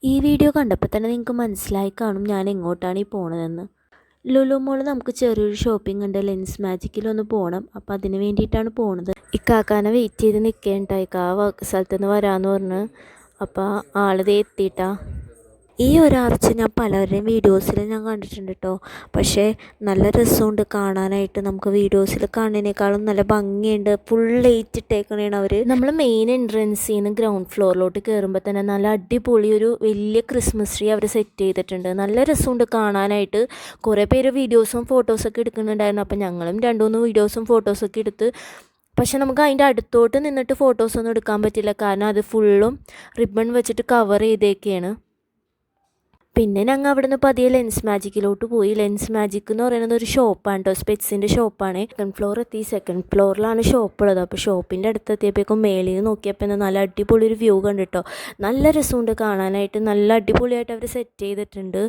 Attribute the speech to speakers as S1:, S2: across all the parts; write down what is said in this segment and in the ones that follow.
S1: ഈ വീഡിയോ കണ്ടപ്പോൾ തന്നെ നിങ്ങൾക്ക് മനസ്സിലായി കാണും ഞാൻ എങ്ങോട്ടാണ് ഈ പോണതെന്ന്. ലുലു മോള് നമുക്ക് ചെറിയൊരു ഷോപ്പിംഗ് ഉണ്ട്, ലെൻസ് മാജിക്കിലൊന്ന് പോകണം. അപ്പോൾ അതിന് വേണ്ടിയിട്ടാണ് പോണത്. ഇക്കാക്കാനെ വെയിറ്റ് ചെയ്ത് നിൽക്കേണ്ടായി. ആ സ്ഥലത്തു നിന്ന് വരാമെന്ന് പറഞ്ഞ്. അപ്പോൾ ആളതേ എത്തിയിട്ടാ. ഈ ഒരു ആർച്ച് ഞാൻ പലരുടെയും വീഡിയോസിൽ ഞാൻ കണ്ടിട്ടുണ്ട് കേട്ടോ. പക്ഷേ നല്ല രസമുണ്ട് കാണാനായിട്ട്. നമുക്ക് വീഡിയോസിൽ കാണുന്നതിനേക്കാളും നല്ല ഭംഗിയുണ്ട്. ഫുൾ ലൈറ്റ് ഇട്ടേക്കണേണ് അവർ. നമ്മൾ മെയിൻ എൻട്രൻസിൽ നിന്ന് ഗ്രൗണ്ട് ഫ്ലോറിലോട്ട് കയറുമ്പോൾ തന്നെ നല്ല അടിപൊളി ഒരു വലിയ ക്രിസ്മസ് ട്രീ അവർ സെറ്റ് ചെയ്തിട്ടുണ്ട്. നല്ല രസമുണ്ട് കാണാനായിട്ട്. കുറേ പേര് വീഡിയോസും ഫോട്ടോസൊക്കെ എടുക്കുന്നുണ്ടായിരുന്നു. അപ്പോൾ ഞങ്ങളും 2-3 വീഡിയോസും ഫോട്ടോസൊക്കെ എടുത്ത്. പക്ഷെ നമുക്ക് അതിൻ്റെ അടുത്തോട്ട് നിന്നിട്ട് ഫോട്ടോസൊന്നും എടുക്കാൻ പറ്റില്ല, കാരണം അത് ഫുള്ളും റിബൺ വെച്ചിട്ട് കവർ ചെയ്തേക്കാണ്. പിന്നെ ഞങ്ങൾ അവിടെ നിന്ന് പതിയെ ലെൻസ് മാജിക്കിലോട്ട് പോയി. ലെൻസ് മാജിക് എന്ന് പറയുന്നത് ഒരു ഷോപ്പാണ് കേട്ടോ, സ്പെറ്റ്സിൻ്റെ ഷോപ്പാണ്. സെക്കൻഡ് ഫ്ലോർ എത്തി. സെക്കൻഡ് ഫ്ലോറിലാണ് ഷോപ്പ് ഉള്ളത്. അപ്പോൾ ഷോപ്പിൻ്റെ അടുത്തെത്തിയപ്പോഴേക്കും മേളിൽ നിന്ന് നോക്കിയപ്പോൾ നല്ല അടിപൊളി ഒരു വ്യൂ കണ്ടിട്ടോ. നല്ല രസമുണ്ട് കാണാനായിട്ട്. നല്ല അടിപൊളിയായിട്ട് അവർ സെറ്റ് ചെയ്തിട്ടുണ്ട്.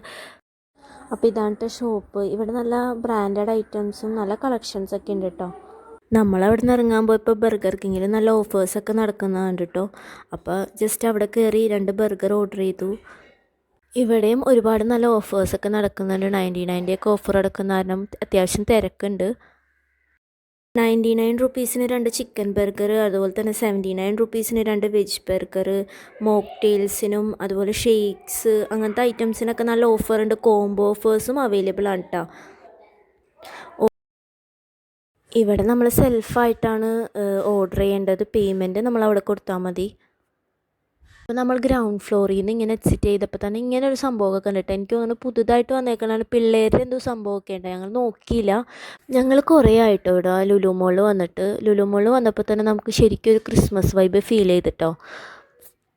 S1: അപ്പോൾ ഇതാണ് ഷോപ്പ്. ഇവിടെ നല്ല ബ്രാൻഡഡ് ഐറ്റംസും നല്ല കളക്ഷൻസൊക്കെ ഉണ്ട് കേട്ടോ. നമ്മളവിടെ നിന്ന് ഇറങ്ങാൻ പോയപ്പോൾ ബർഗർ കിങ്ങിൽ നല്ല ഓഫേഴ്സൊക്കെ നടക്കുന്നതാണ് കേട്ടോ. അപ്പോൾ ജസ്റ്റ് അവിടെ കയറി 2 ബർഗർ ഓർഡർ ചെയ്തു. ഇവിടെയും ഒരുപാട് നല്ല ഓഫേഴ്സൊക്കെ നടക്കുന്നുണ്ട്. 99 ഓഫർ നടക്കുന്ന കാരണം അത്യാവശ്യം തിരക്കുണ്ട്. 99 റുപ്പീസിന് 2 ചിക്കൻ ബർഗർ, അതുപോലെ തന്നെ 79 റുപ്പീസിന് 2 വെജ് ബർഗർ. മോക്ടെയിൽസിനും അതുപോലെ ഷേക്സ് അങ്ങനത്തെ ഐറ്റംസിനൊക്കെ നല്ല ഓഫറുണ്ട്. കോംബോ ഓഫേഴ്സും അവൈലബിൾ ആണ് കേട്ടോ. ഇവിടെ നമ്മൾ സെൽഫായിട്ടാണ് ഓർഡർ ചെയ്യേണ്ടത്. പേയ്മെൻറ്റ് നമ്മളവിടെ കൊടുത്താൽ മതി. അപ്പോൾ നമ്മൾ ഗ്രൗണ്ട് ഫ്ലോറിൽ നിന്ന് ഇങ്ങനെ എക്സിറ്റ് ചെയ്തപ്പോൾ തന്നെ ഇങ്ങനെ ഒരു സംഭവമൊക്കെ കണ്ടിട്ട് എനിക്ക് തോന്നുന്നു പുതുതായിട്ട് വന്നേക്കണതാണ്. പിള്ളേരുടെ എന്തോ സംഭവമൊക്കെ ഉണ്ട്, ഞങ്ങൾ നോക്കിയില്ല. ഞങ്ങൾ കുറേ ആയിട്ടോ ഇവിടെ ലുലു മോളിൽ വന്നിട്ട്. ലുലു മോളിൽ വന്നപ്പോൾ തന്നെ നമുക്ക് ശരിക്കും ഒരു ക്രിസ്മസ് വൈബ് ഫീൽ ചെയ്തിട്ടോ.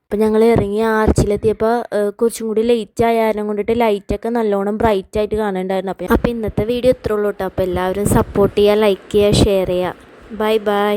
S1: അപ്പോൾ ഞങ്ങൾ ഇറങ്ങി ആർച്ചിലെത്തിയപ്പോൾ കുറച്ചും കൂടി ലേറ്റ് ആയ കാരണം കൊണ്ടിട്ട് ലൈറ്റൊക്കെ നല്ലോണം ബ്രൈറ്റ് ആയിട്ട് കാണുന്നുണ്ടായിരുന്നു. അപ്പോൾ ഇന്നത്തെ വീഡിയോ ഇത്രേ ഉള്ളൂ കേട്ടോ. അപ്പോൾ എല്ലാവരും സപ്പോർട്ട് ചെയ്യുക, ലൈക്ക് ചെയ്യുക, ഷെയർ ചെയ്യുക. Bye bye.